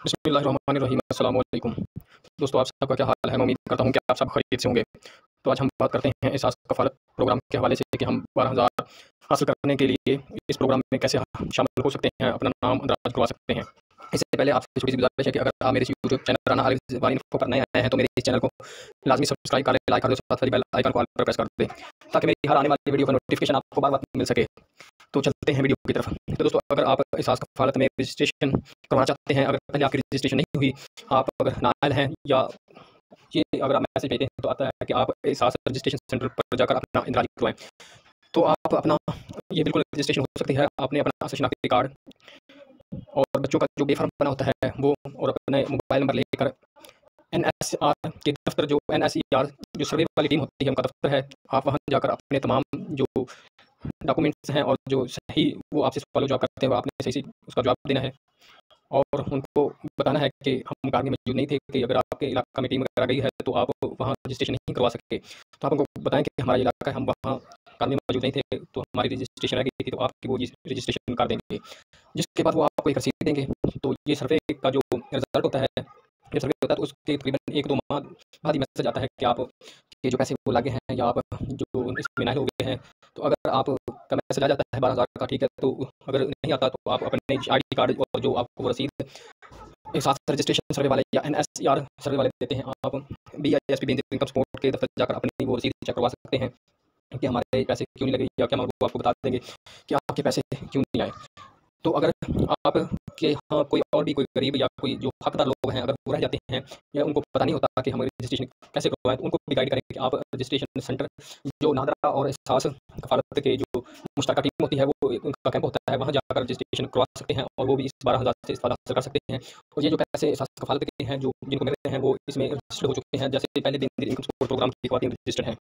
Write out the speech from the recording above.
बिस्मिल्लाहिर्रहमानिर्रहीम, अस्सलाम वालेकुम। दोस्तों, आप सबका क्या हाल है? मैं उम्मीद करता हूँ कि आप सब खैरियत से होंगे। तो आज हम बात करते हैं एहसास कफ़ालत प्रोग्राम के हवाले से कि हम 12,000 हासिल करने के लिए इस प्रोग्राम में कैसे शामिल हो सकते हैं, अपना नाम दर्ज करवा सकते हैं। इससे पहले आपसे छोटी-सी गुज़ारिश है कि अगर आप मेरे इस यूट्यूब चैनल राना हारिस ज़बान इन्फो पर नए आए हैं, तो मेरे इस चैनल को लाज़मी सब्सक्राइब कर लें, लाइक कर दें, साथ वाली बेल आइकन को ऑल पर प्रेस कर दें, ताकि मेरी हर आने वाली वीडियो का नोटिफ़िकेशन आपको बार-बार मिल सके। तो चलते हैं वीडियो की तरफ। तो दोस्तों, अगर आप एहसास कफ़ालत में रजिस्ट्रेशन करवाना चाहते हैं, अगर पहले आपकी रजिस्ट्रेशन नहीं हुई, आप अगर नाअहल हैं या ये अगर आप मैसेज भेजते हैं तो आता है कि आप एहसास रजिस्ट्रेशन सेंटर पर जाकर अपना इंदराज करवाएँ। तो आप अपना ये बिल्कुल रजिस्ट्रेशन हो सकती है। आपने अपना शनाख्ती कार्ड और बच्चों का जो बे-फ़ॉर्म बना होता है वो, और अपने मोबाइल नंबर लेकर एनएसआर के दफ़्तर, जो एनएसईआर जो सर्वे वाली टीम होती है, उनका दफ़्तर है, आप वहाँ जाकर अपने तमाम जो डॉक्यूमेंट्स हैं और जो सही वो आपसे सवाल जवाब करते हैं, वो आपने सही से उसका जवाब देना है। और उनको बताना है कि हम कार में मौजूद नहीं थे, कि अगर आपके इलाका में टीम वगैरह गई है तो आप वहाँ रजिस्ट्रेशन नहीं करवा सके। तो आप उनको बताएँ कि हमारा इलाका है, हम वहाँ कार में मौजूद नहीं थे, तो हमारी रजिस्ट्रेशन रह गई थी, तो आपकी वो रजिस्ट्रेशन कर देंगे। जिसके बाद वो आपको एक रसीद देंगे। तो ये सर्वे का जो रिज़ल्ट होता है, ये सर्वे होता है, तो उसके तकरीबन 1-2 माह बाद ये मैसेज आता है कि आप के जो पैसे वो लगे हैं या आप जो इसमें नाइल हो गए हैं। तो अगर आपका मैसेज आ जाता है 12,000 का, ठीक है, तो अगर नहीं आता तो आप अपने आईडी कार्ड और जो आपको रसीद एहसास रजिस्ट्रेशन सर्वे वाले या एनएसईआर सर्वे वाले देते हैं, आप बीआईएसपी बेसिक इनकम सपोर्ट के दफ्तर जाकर अपनी वो रसीद चेक करवा सकते हैं कि हमारे पैसे क्यों नहीं लगे, या क्या वो आपको बता देंगे कि आपके पैसे क्यों नहीं आए। तो अगर आपके यहाँ कोई और भी कोई गरीब या कोई जो हकदार लोग हैं, अगर वो रह जाते हैं या उनको पता नहीं होता कि हमें रजिस्ट्रेशन कैसे करवाएँ, तो उनको भी गाइड करें कि आप रजिस्ट्रेशन सेंटर जो नादरा और एहसास कफ़ालत के जो मुश्तरका टीम होती है, वो उनका कैंप होता है, वहाँ जाकर रजिस्ट्रेशन करवा सकते हैं, और वो भी इस 12,000 से इस्तेफ़ादा हासिल कर सकते हैं। और ये जो पैसे एहसास कफ़ालत के हैं, जो जिनको मिल रहे हैं, वो इसमें रजिस्टर्ड हो चुके हैं, जैसे पहले दिन इनकम सपोर्ट प्रोग्राम की ख़वातीन रजिस्टर्ड हैं।